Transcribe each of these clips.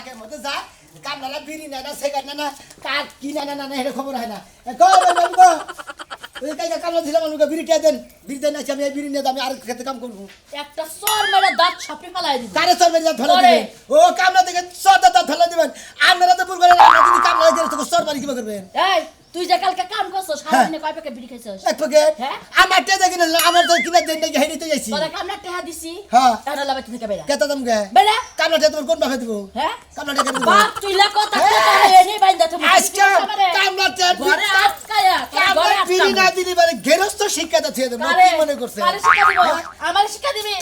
ফাঁকের মধ্যে যা কামলারা বিড়ি নেয় না সিগারেট নেয় না কাঠ কি নেয় না এটা খবর হয় না কামলা দিলাম আমাকে বিড়িটা দেন বিড়ি দেন আমি এই বিড়ি নিয়ে আমি আর খেতে কাম করবো একটা সর মেরে দাঁত ছাপি ফেলাই দিবি কারে সর মেরে দাঁত ফেলে দিবেন ও কামলা দেখে সর দাঁত ফেলে দিবেন আপনারা তো ভুল করেন আপনারা যদি কামলা দিয়ে তোকে সর মারি কি করবেন এই তুই যে কালকে কাম করছস সারাদিনে কয় প্যাকেট বিড়ি খাইছস এক প্যাকেট হ্যাঁ আমার তে দেখেন আমার তো কিনা দেন নাকি হেডিতে যাইছি তোরা কামলা টেহা দিছি হ্যাঁ তাহলে লাভ থেকে বেরা কেতা দাম গে বেরা কামলাটা তোমার কোন বাপে দেবো হ্যাঁ কামলাটা কেন দেবো বাপ তুই লা কথা কই এনে বাইন্দা তুমি আজকে কামলাটা ঘরে আটকায়া ঘরে বিড়ি না দিলি মানে গেরস্ত শিক্ষাটা দিয়ে দেবো কি মনে করছে কারে শিক্ষা দিব আমার শিক্ষা দিবি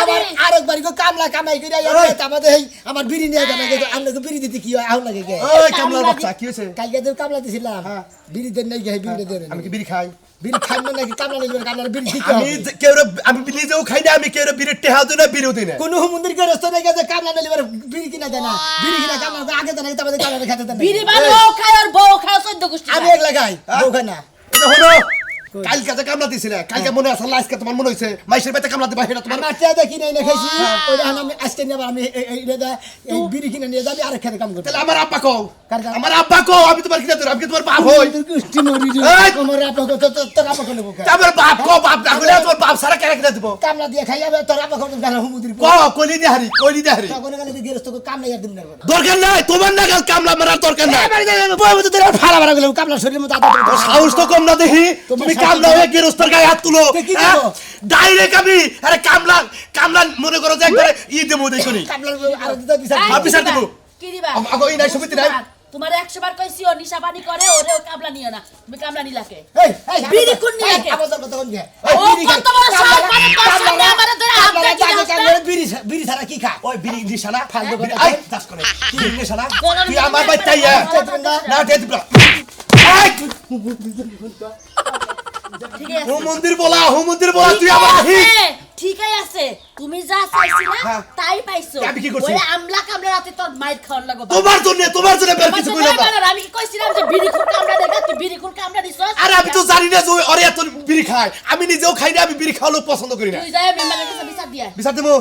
আবার আরেকবার গো কামলা কামাই করে আমাদের আমার বিড়ি নিয়ে যাবে আমরা বিড়ি দিতে কি হয় আহুন লাগে গে ওই কামলার বাচ্চা কি হইছে কালকে তো কামলা দিছিলাম বিড়ি দেন নাই গে বিড়ি দেন আমি কি বিড়ি খাই বিড়ি খাই না নাকি কামলা নিবেন কামলার বিড়ি দিতে আমি আমি বিড়ি যাও খাই না আমি কেউ বিড়ি টেহা দিই না বিড়িও দিই না কোন মন্দির কে রাস্তা নাই গেছে কামলা নিলে বিড়ি কিনা দেয় না বিড়ি কিনা কামলা আগে দেন তারপরে কামলা খেতে দেন বিড়ি বানো খায় আর বউ খায় 14 গোষ্ঠী আমি এক লাগাই বউ খায় না এটা হলো কালকে যে কামলা দিছিলে কালকে মনে আছে আজকে তোমার মনে হইছে মাইশের বাইতে কামলা দিবা এটা তোমার মাঠে দেখি নাই না খাইছি ওইটা আমি আজকে নিয়ে আমি এই বিড়ি কিনে নিয়ে যাবি আর খেতে কাম করতে তাহলে আমার আব্বা কও আমার আব্বা কও আমি তোমার কিনা দেব আমি কি তোমার বাপ হই কুষ্টি মরি আমার আপা কত তোর আপা কোন বুকা আমার বাপ কও বাপ না হলে তোমার বাপ সারা কেন কিনা দেব কামলা দিয়ে খাই যাবে তোর আপা কত গানা হুমুদির কও কলি দি হারি তখন গেলে গেরস্ত কামলা ইয়ার দিন না দরকার নাই তোমার না কামলা মারার দরকার নাই বই মতো তোর ফাড়া ফাড়া গেল কামলা শরীরের মতো আদর সাহস তো কম না দেখি তুমি কামলা হয়ে গেরস্তার গায়ে হাত তুলো ডাইরেক্ট আমি আরে কামলা মনে করো যে একবারে দেবো দেখুনি কামলার আর দিতে বিচার বিচার দেবো কি দিবা আগো এই নাই সমিতি নাই তোমার 100 বার কইছি ও নিশা পানি করে ওরে কামলা নিও না তুমি কামলা নিলাকে এই বিড়ি কোন নিলাকে আবার তখন গে ও কত বড় সাল মানে তোর সামনে আমারে ধরে হাত দেখি বিড়ি ছাড়া কি খা ওই বিড়ি নিশানা ফালতু কথা আই দাস করে কি নিশানা তুই আমার বাচ্চা ইয়া না দে দিবরা আই ঠিক আছে ও মন্দির বলা তুই আমার ঠিকই আছে তুমি যা চাইছিলা তাই পাইছো আমি কি করছি? ওই আমলা কামলা রাতে তোর মাইর খাওয়ার লাগো তোমার জন্য বের কিছু কইলাম না আমি কি কইছিলাম যে বিড়ি খুর কামলা দেখা তুই বিড়ি খুর কামলা দিছস আরে আমি তো জানি না যে ওরে এত বিড়ি খায় আমি নিজেও খাই না আমি বিড়ি খাওয়া লোক পছন্দ করি না তুই যাই মেম্বারের কাছে বিচার দিয়া বিচার দেবো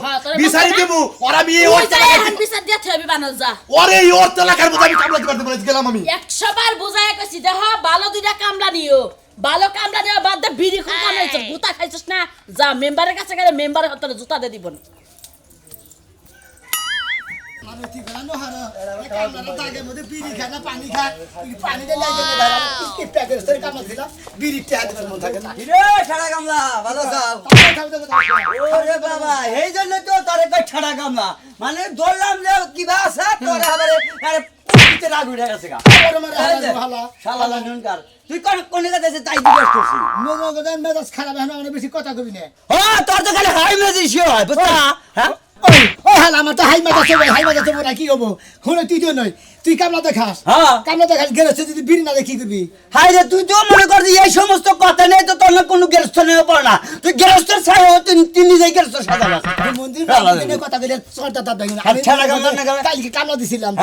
বিচারি দেবো আর আমি এই তুই ওর যাই তেলাকার এখন বিচার দিয়া ছবি বানাল যা ওরে এই ওর তেলাকার মধ্যে আমি কামলা দিবার দেবো গেলাম আমি 100 বার বুঝায় কইছি দেখ ভালো দুইটা কামলা নিও ভালো কামলা দেওয়া বাদ দে বিড়ি খুর কামলা দিছস গুতা খাইছস না যা মেম্বারের কাছে গেলে মেম্বারের হাতে জুতা দে দিবন আরে ঠিক না হারা কামলা দাগে মধ্যে বিড়ি খায় না পানি খায় পানি দে লাগে না ভাই কি প্যাকেজ তোর কামলা দিলাম বিড়ি টেহা দিবার মন থাকে না রে ছাড়া গামলা ভালো যাও ওরে বাবা এই জন্য তো তোরে কই ছাড়া গামলা মানে দৌড়লাম যে কিবা আছে তোরে আমারে আরে পুতিতে রাগ উঠে গেছে গা শালা নুনকার তুই কোন জায়গাতে তাই জিজ্ঞেস করছিস মেজাজ খারাপ হয় না অনেক বেশি কথা কবি না ও তোর তো খালি হাই মেজিশিও হয় বুঝছা হ্যাঁ ও হাল আমার তো হাই মাথা চোবে না কি হবো শুনে তুই তো নয় তুই কামলা দেখাস হ্যাঁ কামলা দেখাস গেরস্ত যদি বিড়ি না দেখি করবি হাই রে তুই তো মনে কর যে এই সমস্ত কথা নেই তো তোর না কোনো গেরস্ত নেই পড় না তুই গেরস্ত ছাই তুই নিজেই গেরস্ত সাজা মন্দির মন্দিরে কথা কইলে চলটা তার দেখি না আমি ছাড়া কামলা না কালকে কামলা দিছিলাম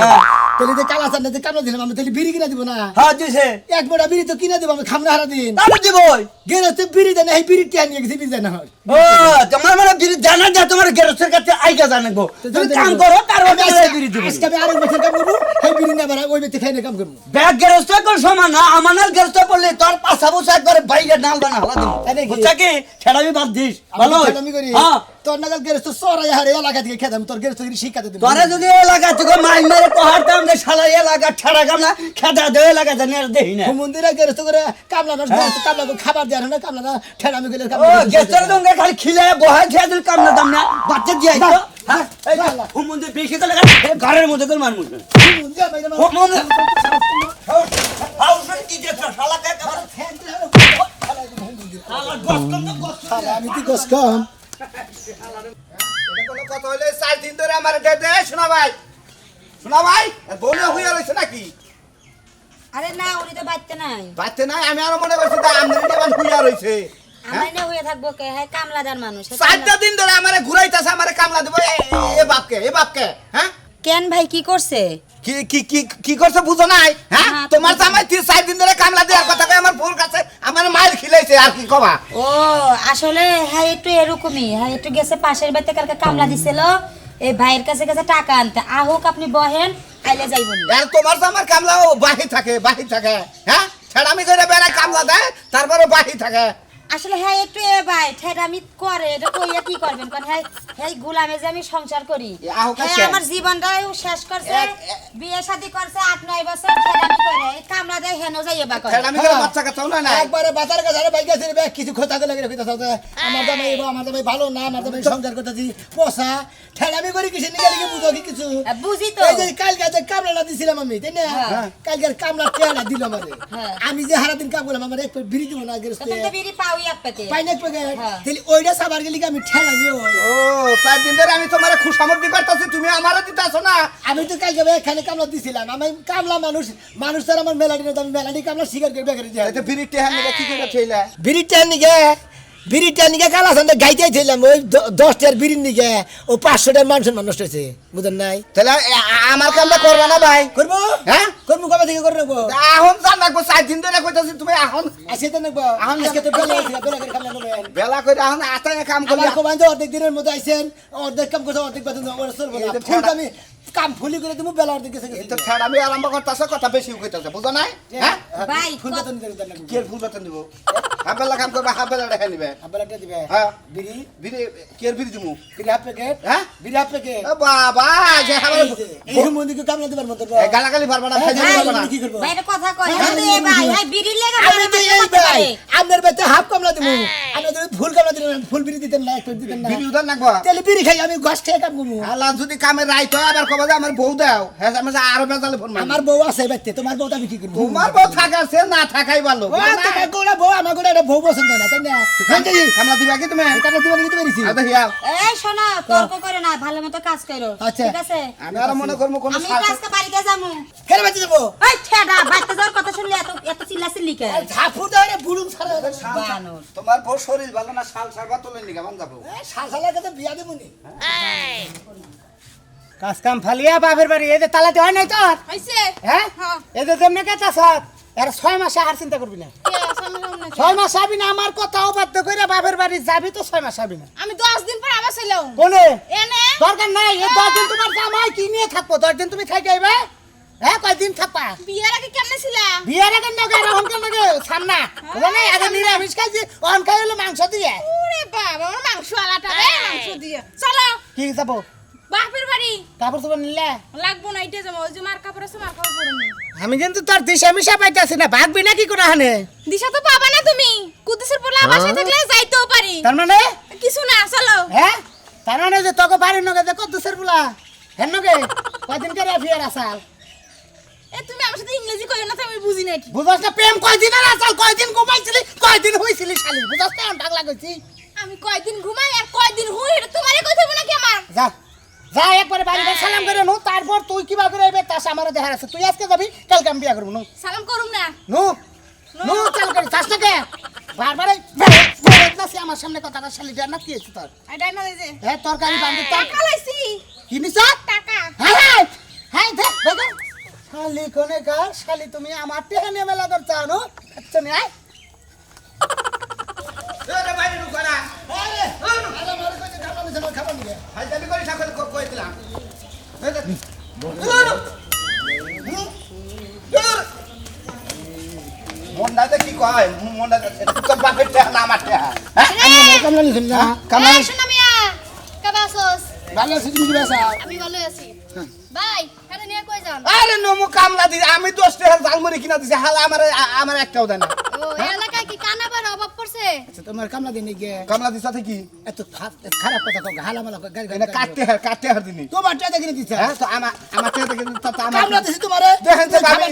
তাহলে যে কালা চান্না যে কামলা দিলাম আমি তাহলে বিড়ি কিনা দিব না হ্যাঁ দিছে এক মোটা বিড়ি তো কিনা দিব আমি খামনা হারা দিন আমি দিবই গেরস্ত বিড়ি দেন এই বিড়ি টিয়া নিয়ে গেছি বিড়ি দেন হয় ও তোমার মানে বিড়ি জানা যা তোমার গেরস্তের কাছে আইগা জানাবো তুমি কাম করো তার ওটা বিড়ি দিব আজকে আমি আরেক বছর কাম করবো এই বিড়ি না বাড়া ওই ব্যক্তি খাইনে কাম করবো ব্যাগ গেরস্ত কোন সমান না আমানার গেরস্ত পড়লে তোর পাছা বসা একবারে বাইরে নাল বানা হলা দিন বুঝছা কি ছেড়াবি বাদ দিস ভালো আমি করি হ্যাঁ তোর নাগাল গেরস্ত সরাই হারে এলাকা থেকে খেতাম তোর গেরস্ত শিখাতে দেব তোরা যদি এলাকা থেকে মাইন মেরে পহাড়তাম যে শালা এলাকা ছাড়া গামলা খেদা দে এলাকা জানি আর দেই না মন্দিরে গেরস্ত করে কামলা নষ্ট কামলা খাবার দেয় না কামলা ঠেলা আমি গেলে ও গেস্টের দঙ্গে খালি খিলে বহাই খেয়ে দিল কামনা দাম না বাচ্চা দিয়ে আইতো হ্যাঁ এই ও মন্দির বেশি তো লাগা ঘরের মধ্যে কল মান মুছ ও মন্দির হাউস কি যে শালা কে খাবার শালা গস্তম তো গস্তম আমি কি কস কম এটা কোনো কথা হইলে 4 দিন ধরে আমার দে শোনা ভাই বলে হইয়া রইছে নাকি আরে না উনি তো বাচ্চা নাই বাচ্চা নাই আমি আর মনে করছি তা আমদানি দেবান হইয়া রইছে আমার না হয়ে থাকবো কে হ্যাঁ কামলাদার মানুষ 4 দিন ধরে আমারে ঘুরাইতাছে আমারে কামলা দেব এ বাপকে হ্যাঁ কেন ভাই কি করছে কি করছে বুঝো নাই হ্যাঁ তোমার জামাই 4 দিন ধরে কামলা দেওয়ার কথা কই আমার ভুল কাছে আমার মাইল খিলাইছে আর কি কবা ও আসলে হ্যাঁ একটু এরকমই হ্যাঁ একটু গেছে পাশের বাড়িতে কালকে কামলা দিছিল এই ভাইয়ের কাছে কাছে টাকা আনতে আহুক আপনি বহেন আইলে যাইবনি আর তোমার তো আমার কামলাও বাহি থাকে হ্যাঁ ছেড়ামি করে বেড়ায় কামলা দেয় তারপরে বাহি থাকে আসলে হ্যাঁ একটু এ ভাই ঠেডামি করে এটা কইয়া কি করবেন কারণ হ্যাঁ হ্যাঁ গুলামে যে আমি সংসার করি এ আহুক হ্যাঁ আছে। আমার জীবনটাই শেষ করছে বিয়ে শাদী করছে 8-9 বছর ঠেডামি করে এই কামলা দেয় হেন যাইয়ে বা করে ছেড়ামি করে বাচ্চা কাচ্চাও না একবারে বাজার কাছে বাইক গেছে রে কিছু খোঁজা লাগে রেখে দাও আমার দামে ভালো না আমার দামে সংসার করতেছি পোষা ঠেলামি করে কিছু নিয়ে গেলে বুঝো কি কিছু বুঝি তো এই যে কালকে যে কামলাটা দিছিলাম আমি তাই না কালকে কামলা টেলা দিল আমারে আমি যে হারা দিন কাম করলাম আমার এক বিড়ি দিব না গেরস্তে তুমি তো বিড়ি পাওই এক পেতে পাই না পেগে তাহলে ওইটা সাবার গেলি আমি ঠেলা দিও ও 4 দিন ধরে আমি তোমারে খুশামতি করতেছি তুমি আমারে দিতাছো না আমি তো কালকে এখানে কামলা দিছিলাম আমি কামলা মানুষ তার আমার মেলাডি আমি মেলাডি কামলা শিকার করে বেকারি যায় এতে বিড়ি টেহান নিয়ে কি করে ছেলে বিড়িটা নিকে কালা সন্ধ্যে গাইতে ছিলাম ওই 10টার বিড়ির নিকে ও 500টার মানুষ হয়েছে বুঝেন নাই তাহলে আমার কামটা করবা না ভাই করবো হ্যাঁ করবো কবে থেকে করে নেবো এখন জান রাখবো 4 দিন ধরে কইতাছি তুমি এখন আসে তো নেবো আজকে তো বেলা হয়েছে বেলা করে কামলা নেবেন বেলা করে এখন আতায় কাম করলে আমার কোবাইন তো অর্ধেক দিনের মধ্যে আইছেন অর্ধেক কাম করছে অর্ধেক বেতন ওরা চলবো না এই তো ফুল ঠাড়া। আমি কাম ফুলি করে দেবো বেলা অর্ধেক গেছে এই তো ছেড়ামি আরম্ভ করতেছে কথা বেশি কইতাছে বুঝো নাই হ্যাঁ ভাই ফুল বেতন দিতে দেন কি ফুল বেতন দিব হাবেলা কাম করবে হাবেলা রেখে নিবে বেলাটা দিবে হ্যাঁ বিড়ি বিড়ি কি বিড়ি দিমু বিড়ি হাফ প্যাকেট হ্যাঁ বিড়ি হাফ প্যাকেট ও বাবা যে হাবেলা এই মন্দিরকে কামলা দিবার মতো গালাগালি পারবা না খাইতে পারবা না কি করবো ভাই এটা কথা কয় আমি এ ভাই ভাই বিড়ি লাগা আমি তো এই ভাই আপনার বাচ্চা হাফ কামলা দিব আপনি যদি ফুল কামলা দিলেন ফুল বিড়ি দিতেন না একটু দিতেন না বিড়ি উদার নাকবা তাহলে বিড়ি খাই আমি ঘাস খেয়ে কাম করবো আল্লাহ যদি কামে রাইত হয় আবার কবে যে আমার বউ দাও হ্যাঁ আমি যে আরো বেজালে ফোন মারি আমার বউ আছে বাচ্চা তোমার বউটা আমি কি করবো তোমার বউ থাকাছে না থাকাই ভালো ও তোমার গোড়া বউ আমার গোড়া এটা বউ পছন্দ না তাই না কামলা দিবা কি তুমি কামলা দিবার দিতে পারিছি আদা হিয়াও এই শোনো তর্ক করে না ভালো মতো কাজ করো আচ্ছা। ঠিক আছে আমি আর মনে করবো কোন আমি কাজটা বাড়িতে যামু কেন বাচ্চা দেবো এই ঠেডা বাইতে যাওয়ার কথা শুনলে এত চিল্লাচিল্লি কে ঝাফু দাঁড়ে বুড়ুম ছাড়া বানর তোমার বউ শরীর ভালো না শাল সারবা তোলে নিগা মান যাবো শাসালার কাছে বিয়া দেবো নি কাজ কাম ফালিয়া বাপের বাড়ি এদের তালাতে হয় নাই তোর হইছে হ্যাঁ এদের তেমনি কেটা সাত এর 6 মাসে আর চিন্তা করবি না 6 মাস আবি না আমার কথা অবাধ্য করে বাপের বাড়ি যাবি তো 6 মাস আবি না আমি 10 দিন পর আবার ছিলাম কোনে এনে দরকার নাই এই 10 দিন তোমার জামাই কি নিয়ে থাকবো 10 দিন তুমি খাইতে আইবে হ্যাঁ কয়দিন থাকবা বিয়ের আগে কেমনে ছিলা বিয়ের আগে না গাড়ি হন কেন গে সামনা মানে আগে নিরামিষ খাইছি অন খাই হলো মাংস দিয়ে ওরে বাবা আমার মাংস আলাটা রে মাংস দিয়ে চলো কি যাবো বাপের বাড়ি কাপড় চোপড় নিলে লাগবো না এইটা যাবো ওই যে মার কাপড় আছে মার কাপড় পরে নি আমি কিন্তু তোর দিশা মিশা পাইতাছি না ভাগবি না কি করে হানে দিশা তো পাবা না তুমি কুদ্দুসের পোলা বাসায় থাকলে যাইতেও পারি তার মানে কিছু না চলো হ্যাঁ তার মানে যে তোকে বাড়ির নগে দেখো দুসের বুলা হেন নগে কয়দিন করে ফিয়ার আসাল এ তুমি আমার সাথে ইংরেজি কইও না তো আমি বুঝি না ঠিক বুঝাস না প্রেম কয়দিন আর আসাল কয়দিন ঘুমাইছিলি কয়দিন হইছিলি শালি বুঝাস না পাগলা কইছি আমি কয়দিন ঘুমাই আর কয়দিন হুই এটা তোমারে কইতে হবে নাকি আমার যা যা একবারে বাড়ি সালাম করে নো তারপর তুই কিবা করে আইবে তাস আমার দেখার আছে তুই আজকে যাবি কালকে আমি বিয়া করব নো সালাম করুম না নো নো চাল করে চাস না কে বারবার আমার সামনে কথাটা শালিটা না কি হয়েছে তোর এটাই না যে হ্যাঁ তরকারি বান্ধি তোর টাকা লাইছি কি নিছ টাকা হ্যাঁ হ্যাঁ হ্যাঁ দেখ দেখো শালি কোনে গা শালি তুমি আমার টেহা নিয়ে মেলা করতে আনো আচ্ছা নে আয় এরে বাইরে ঢুকো না আরে আরে মার কাছে কামলা দিছে না খাবার নিবে হাইজাবি করে ঠাকুর কই দিলাম মন্ডাতে কি কয় মন্ডাতে তোর বাপের টেহা না আমার টেহা হ্যাঁ কামলা নিছেন না কামাই এই শোনা মিয়া কেবা আছোস ভালো আছে তুমি কি বাসা আমি ভালো আছি ভাই এখানে নিয়ে কই যান আরে নমু কামলা দি আমি 10 টাকা জালমুড়ি কিনা দিছি হালা আমার একটাও দেয় না ও এই এলাকায় কি কানাবার অভাব পড়ছে আচ্ছা তোমার কামলা দিনে গে কামলা দিছ কি এত খারাপ কথা কও হালামালা গাড়ি এনে কাটতে হার দিনি তোমার টাকা কিনে দিছে হ্যাঁ তো আমার থেকে কিন্তু তা আমার কামলা দিছে তোমারে দেখেন তো ভাবি।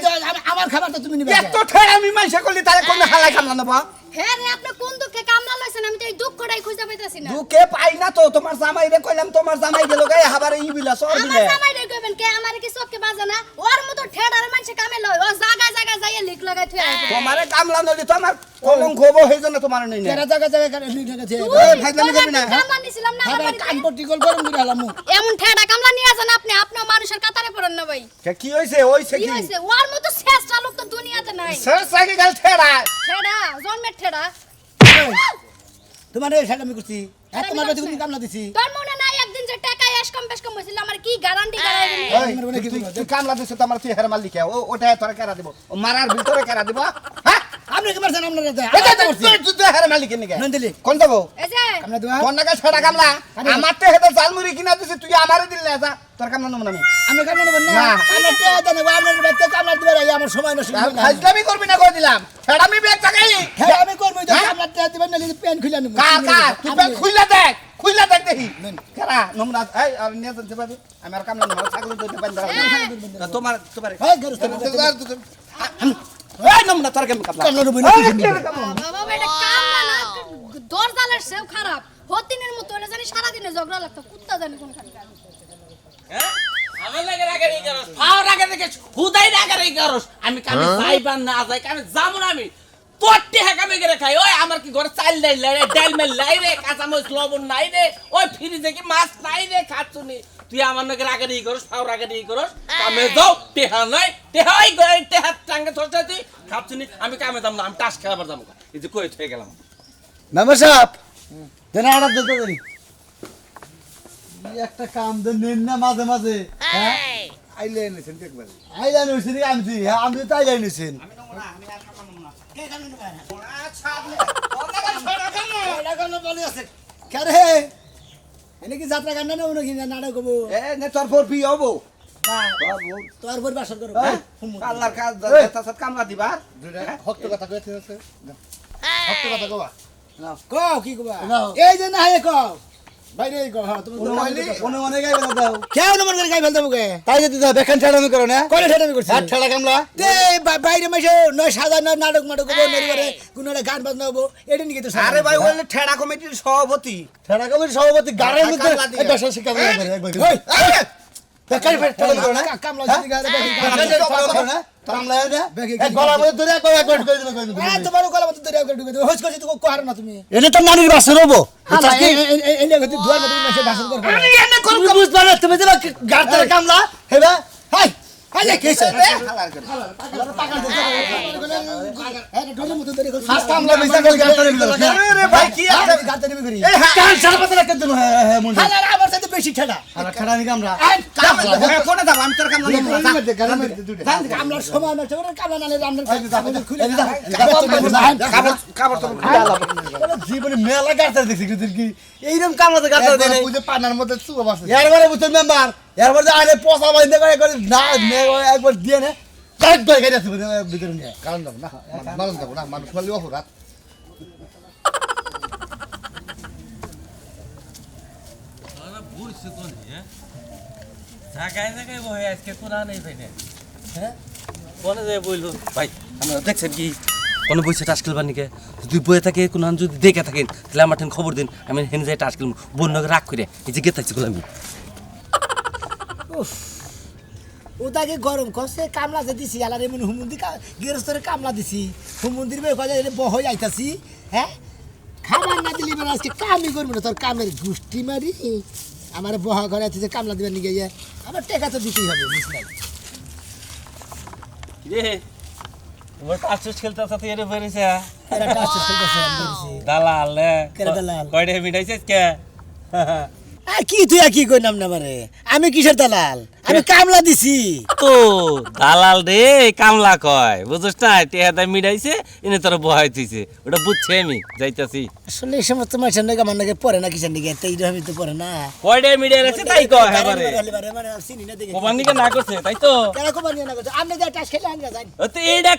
আমার খাবার তো তুমি নিবে এত ঠেড়া আমি মাইসা করলি তারে কোন হালাই কামলা নেব হ্যাঁ রে আপনি কোন দুঃখে কামলা লইছেন আমি তো এই দুঃখটাই খুঁজে পাইতাছি না দুকে পাই না তো তোমার জামাই রে কইলাম তোমার জামাই গেল গায় হাবারে ই বিলা সর আমার বিলে জামাই রে কইবেন কে আমারে কি চোখকে বাজে না ওর মতো ঠেড়ার মানুষে কামে লয় ও জায়গা জায়গা যাইয়া লিক লাগাই থুই আসে তোমারে কামলা নলি তো আমার কলঙ্ক হবো সেই জন্য তোমার নেই না তেরা জায়গা জায়গা করে লিখে গেছে এই ভাইজামি করবি না কামলা নিছিলাম না আমার খাবার বাড়িতে। কান পট্টি গোল গরম করে হালামু এমন ঠেড়া কামলা নিয়ে আসেন আপনি আপনি মানুষের কাতারে পড়েন না ভাই কি হইছে হইছে কি কি হইছে ওর মতো শেষটা লোক তো দুনিয়াতে নাই সর সাইকে গেল ঠেড়া ঠেড়া জন্মের ঠেড়া তোমার এই সাইড আমি করছি তোমার বাড়িতে তুমি কামলা দিছি তোর মনে নাই একদিন যে টাকা বেশ কম হইছিল আমার কি গ্যারান্টি গাড়াইবি তুই কামলা দিছ তো আমার তুই হের মালিক ওটা তোরা কেরা দিব ও মারার ভিতরে কেরা দিব হ্যাঁ আপনি কি মারছেন আপনারা তুই হের মালিক নিকে নন্দিলি কোন দেবো এই যে আমরা দুয়া কোন নাকা ছড়া কামলা আমার তো হেতে জালমুড়ি কিনা দিছিস তুই আমারে দিল না যা তোর কামলা নমন আমি আমি কামলা নেব না না। আমরা টেয়া দেন আপনার বাচ্চা কামলা দিবার আই আমার সময় নষ্ট করবেন না ফাজলামি করবি না কই দিলাম ছেড়া আমি ব্যাগ টাকাই হ্যাঁ আমি করব তো কামলা টেয়া দিবেন না প্যান খুলে নেব কার তুই ব্যাগ খুইলা দেখ দেখি কেরা নমনা এই আর নিয়ে যেতে পারবি আমার কামলা নমন ছাগল দিতে পারি তোমার হ্যাঁ গরুস্ত এই নমনা তোর কেমন কামলা কামলা নেব বাবা এটা কামলা না দরজালের সেও খারাপ হতিনের মতো হলে জানি সারা দিনে ঝগড়া লাগতো কুত্তা জানি কোন খালি আমার লাগে রাগারি করস ফাও রাগারি করস হুদাই রাগারি করস আমি কামে যাইবার না যাই কামে যামু না আমি তোরটি হেকামে করে খাই ওই আমার কি ঘরে চাল নাই রে ডাল মেল নাই রে কাঁচা মরিচ লবণ নাই রে ওই ফ্রিজে কি মাছ নাই রে খাচ্ছুনি তুই আমার নাকি রাগারি করস ফাও রাগারি করস কামে যাও টেহা নাই টেহাই গই টেহা টাঙ্গে ধরছ তুই খাচ্ছুনি আমি কামে যাম না আমি টাস খেলাবার যাবো এই যে কই থয়ে গেলাম মেম্বার সাহেব দেন অর্ডার দিতে পারি একটা কাম দেন নিন না মাঝে মাঝে হ্যাঁ আইলে এনেছেন একবার আইলে এনেছেন আমি তো আইলে এনেছেন এনে কি যাত্রা গান না নাকি নাটক হবো এ নে তোর পর পি হবো তোর পর বাসর করবো আল্লাহর কাজ তাসাত কামলা দিবা ভক্ত কথা কইতে আছে ভক্ত কথা কবা কও কি কবা এই যে না হে কও বাইরে কও হ্যাঁ তুমি মনে মনে গাইবে না দাও কেউ নম্বর করে গাই ফেলতে মুখে তাই যদি দাও বেখান ছেড়ামি করো না করে ঠেটামি করছি ঠেলা কামলা তে বাইরে মাসে নয় সাদা নয় নাটক মাটক হবো নরিবারে কোনো একটা গান বাজনা হবো এটা নিয়ে তো আরে ভাই ওই ঠেড়া কমিটির সভাপতি ঠেলা কমিটির সভাপতি গাড়ির মধ্যে কামলা দিয়ে। একটা শিক্ষা করে একবার ওই বেকার ঠেলা করো না কামলা যদি গায়ে কামলা কামলা না গলার মধ্যে ধরে একবার করে দিবে হ্যাঁ তোমার গলা মতো দরিয়া করে ঢুকে দেবো হোস করছি তো কোহার না তুমি এটা তো নানির বাসা রবো এই নিয়ে দুয়ার মতো মাসে ভাষণ করবো তুমি বুঝবা না তুমি দেবা গাড়িতে কামলা হেবা হাই হাই কি সে ফার্স্ট কামলা মিছা করে গাড়িতে নিলো আরে ভাই কি আছে গাতে নিবি করি এই কান সারা পাতা রাখতে দিন হ্যাঁ মন হালার আমার সাথে বেশি ঠেলা আর ঠেলা নি কামলা কোনে দাও আমি তোর কামলা নেব না কামলার সময় না চোর কামলা নালে রামনার খুলে খাবার তো জীবনে মেলা গাড়িতে দেখছি কিন্তু কি এইরকম কামলাতে গাতা দেয় না বুঝে পানার মধ্যে চুপ আছে এরবারে বুঝছেন মেম্বার এরপরে আরে পচা বাইন্দে করে না একবার দিয়ে না কাট দই গাড়ি আছে ভিতরে নিয়ে কারণ যাব না মানুষ যাব না মানুষ বললে অপরাধ জায়গায় জায়গায় বহে আজকে কোরআন নেই ভাই হ্যাঁ কোনে যায় বললো ভাই আমরা দেখছেন কি কোনো বইছে টাস খেলবার নিকে যদি বয়ে থাকে কোরআন যদি দেখে থাকেন তাহলে আমার ঠেন খবর দিন আমি হেন যাই টাস খেলব বন্যকে রাগ করে এই যে গেতাছি আমি ওটাকে গরম করছে কামলা যে দিছি আলার এমন হুমুন্দি গৃহস্থরে কামলা দিছি হুমুন্দির বই কয়ে বহই আইতাছি হ্যাঁ খাবার না দিলি মানে আজকে কামই করবি না তোর কামের গুষ্টি মারি আমার বহা ঘরে আছে কামলা দিবার নিয়ে গিয়ে আমার টাকা তো দিতেই হবে বুঝ নাই রে তোমার টাস খেলতে সাথে এর বেরিয়েছে এরা টাস্ট খেলতেছে আমি বলছি দালাল রে কেরে দালাল? কয়টা মিটাইছিস কে আর কি তুই আর কি কইলাম না মানে আমি কিসের দালাল আমি কামলা দিছি তো দালাল রে কামলা কয় বুঝছ না টেহাদা মিটাইছে এনে তোর বহাই থইছে ওটা বুঝছি আমি যাইতাছি আসলে এই সমস্ত মানুষের নাকি আমার নাকি পড়ে না কিসের নাকি তাই আমি তো পড়ে না কয়টা মিটাই রাখছে তাই কয় এবারে মানে চিনি না দেখে কোবানিকে না করছে তাই তো কেন কো বানিয়ে না করছে আপনি যা টাস খেলে আনগা যান ও তো এইটা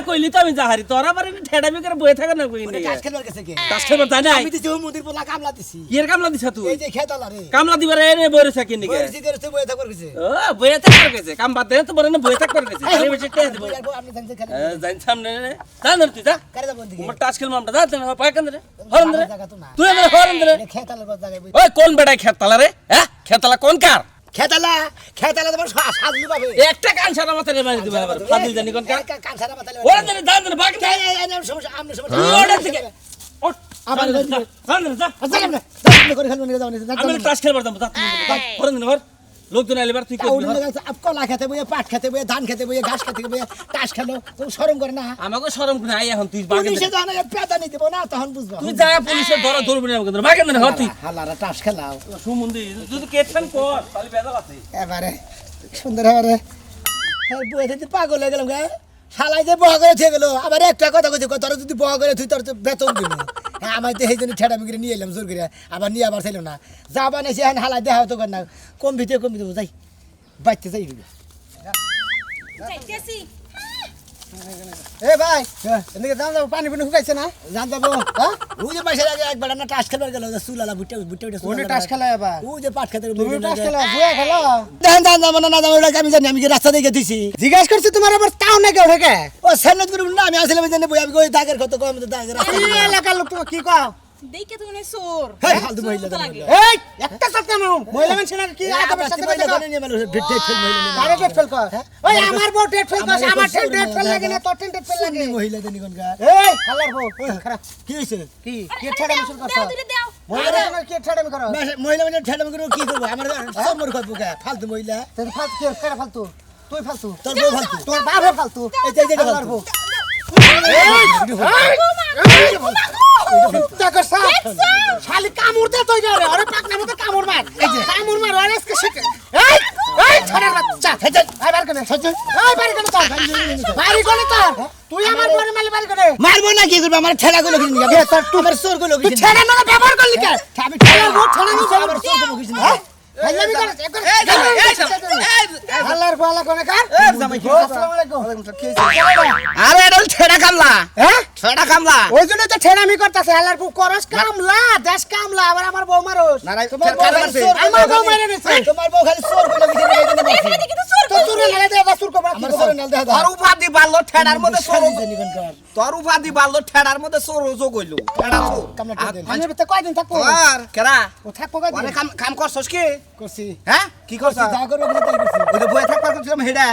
কইলি তো আমি যাহারি তোরা পারে ঠেডামি করে বয়ে থাকে না কই নি টাস খেলবার গেছে কে টাস খেলবার জানি নাই আমি দিছি মুদির পোলা কামলা দিছি কিয়ের কামলা দিছা তুই এই যে খেতালা রে কামলা দিবারে এনে বইরে থাকি নি কে বইছি করে তো বইয়া থাকবার গেছে ও বয়ে থাক করে গেছে কাম বাদ দে তো বরে না বয়ে থাক করে গেছে খালি বেশি টেহ দিব আপনি জানতে খেলে জান সামনে নে জান তুই যা করে যাবো দিকে তোমার টাস খেলম আমরা যা পায় কেন রে হরন রে জায়গা তো না তুই আমার হরন রে খেতালার কথা জায়গায় বই ওই কোন বেটাই খেতালা রে হ্যাঁ খেতালা কোন কার খেতালা তোমার সাজলু পাবে একটা কান সারা মাথা রে মারি দিবা আবার ফাদিল জানি কোন কার কান সারা মাথালে ওরা জানি দান জানি বাকি এই সমস্যা আমনে সমস্যা তুই ওটা থেকে ওঠ আবার আবার যা করে খেলবেন নিয়ে যাও আমি টাস খেলবার যাবো যা হরন রে হর লোকজন আইলে এবার তুই করবি কলা খেতে বইয়ে পাট খেতে বইয়ে ধান খেতে বইয়ে ঘাস খেতে বইয়ে তাস খেলো তুমি শরম করে না আমাকে শরম করে আই এখন তুই বাগে পুলিশে যখন পেদা নিতে দেবো না তখন বুঝবো তুই যা পুলিশের ধরা ধরবি না আমাকে বাগে না হতি হালারা তাস খেলাও সুমন্দি যদি কেটছেন কর তাহলে বেজাল আছে এবারে সুন্দর এবারে বইয়ে থেকে পাগল হয়ে গেলাম গে শালাই যে বহা করে থেকে গেলো আবার একটা কথা কইছে তোর যদি বহা করে তুই তোর তো বেতন দিব হ্যাঁ আমার তো সেই জন্য ঠেড়ামি করে নিয়ে এলাম জোর করে আবার নিয়ে আবার ছিল না যা বানাইছে হ্যাঁ হালাই দেখা হতো কর না কম দেবো যাই বাচ্চা যাই দিবি যাইতেছি এ ভাই এদিকে যাও পানি পানি শুকাইছে না জান যাবো হ্যাঁ ওই যে মাসের আগে একবার না টাস খেলবার গেল চুলালা বুটে কোনে টাস খেলা এবার ওই যে পাট খেতে তুমি টাস খেলা বুয়া খেলা দেখেন জান যাবো না যাবো ওটা আমি জানি আমি কি রাস্তা দেখে দিছি জিজ্ঞাসা করছি তোমার আবার তাও না কেউ ঢেকে ও সান্নত করে না আমি আসলে জানি বই আমি ওই দাগের কত কম দাগের এই এলাকার লোক তুমি কি কও দেখে তুমি না চোর হেই ফালতু মহিলা এই একটা সাথে নাও মহিলা মানুষ না কি আদবের সাথে মহিলা কথা কোনে নিয়ে মানুষ ডেট ফেল মহিলা আরে ডেট ফেল কর ওই আমার বউ ডেট ফেল কর আমার ডেট ফেল লাগে না তোর ডেট ফেল লাগে মহিলা দেনি কোনকার এই হালার বউ খারাপ কি হইছে কি কে ছেড়ে মিশন করছ দাও দিলে দাও মহিলা মানুষ কে ছেড়ে মি করো মহিলা মানে ঠেলা করে কি করব আমার সরমর খাবো কে ফালতু মহিলা তুই ফালতু কে কেন ফালতু তুই ফালতু তোর বউ ফালতু তোর বাপে ফালতু এই যে হালার ফালতু বউ শালি কামড় দে তুই রে আরে পাকনা মতো কামড় মার এই যে কামড় মার আরে আজকে শিখে এই এই ছড়ার বাচ্চা এই বার করে এই বার করে তো বাড়ি করে তো তুই আমার বড় মালি বাড়ি করে মারবো না কি করব আমার ঠেলা গুলো কিছু নিয়ে তোর তোমার চোর গুলো তুই কিছু ছেড়ে না ব্যবহার করলি কে আমি ঠেলা গো ঠেলা নিয়ে আমার চোর গুলো কিছু নিয়ে হাল্লামি করে হাল্লার গোলা কোনে কার আসসালামু আলাইকুম আরে এটা ছেড়া কামলা হ্যাঁ ছেড়া কামলা ওই জন্য তো ছেড়ামি করতেছে হাল্লার বউ করস কামলা দেশ কামলা আবার আমার বউ মারোস তোমার বউ খালি চোর আমার বউ মারে নিছে তোমার বউ খালি চোর গুলো কিছু নিয়ে এখানে বসে তো তুই না দে বা সুর কবা আমার চোর নাল দেখা তোর উপাধি বাড়লো ঠেড়ার মধ্যে চোর জানি কোনকার তোর উপাধি বাড়লো ঠেড়ার মধ্যে চোর যোগ হইলো ঠেড়া চোর কামলা ঠেলা আমি তো কয়দিন থাকবো আর কেরা ও থাকবো কয়দিন অনেক কাম করছস কি করছি হ্যাঁ কি করছস যা করব আমি তাই করছি ওই তো বই থাকবার করছিলাম হেডা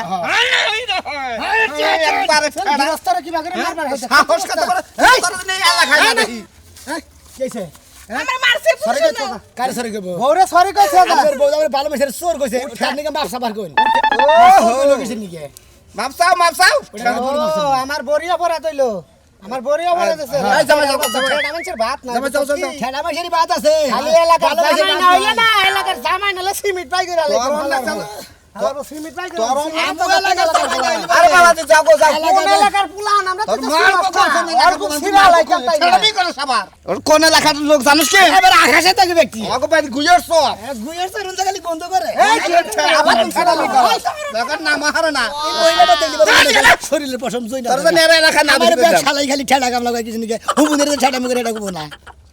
একবারে ঠেড়া রাস্তারে কি বাগরে মারবার হইছে সাহস কত করে তোর নেই আল্লাহ খাই না কেছে আমার মারছে সরি পুলিশ কইছো না কারে সরে গেবো বউরে সরি কইছো আমার বউ আমার ভালো মেসের চোর কইছে তার নিকে মাপ সাবার কইন ও কিছু নিকে মাপসাও মাপসাও ও আমার বড়ি অপরাধ হইলো আমার বড়ি অপরাধ আছে এই জামাই যাও, যাও, যাও। মানুষের ভাত না যাও, যাও, যাও, যাও। ঠেলা মাসেরই বাত আছে খালি এলাকার ভালো মেসের জামাই বাত না হইলে নাই। না এলাকার জামাই নালে সিমেন্ট পাই করে আলে তোর না চালা। সিমেন্ট পাই করে তোর আমগো এলাকার জামাই নাই। আরে বাবা যাও গো যাও কোন এলাকার পুলান আমরা তো তোর মার কথা শুনে না, অল্প সিরা লাইকাম তাই ছেড়ামি করে সবার ওর কোন এলাকার লোক জানিস কি এবার আকাশে থাকে ব্যক্তি আমাকে বাইরে গুইয়ার সব গুয়ের চোর উনতে খালি গন্ধ করে এই যে আবার ছেড়ামি করে দেখেন না মাহারে না এই মহিলাটা দেখলি বলে শরীরের পশম জই না তোর তো নেরে এলাকা না আমার ধরে ব্যাগ শালাই খালি ঠেলা কামলা করে কিছু নিকে হুমুনের ঠেলা মুখে এটা কবো না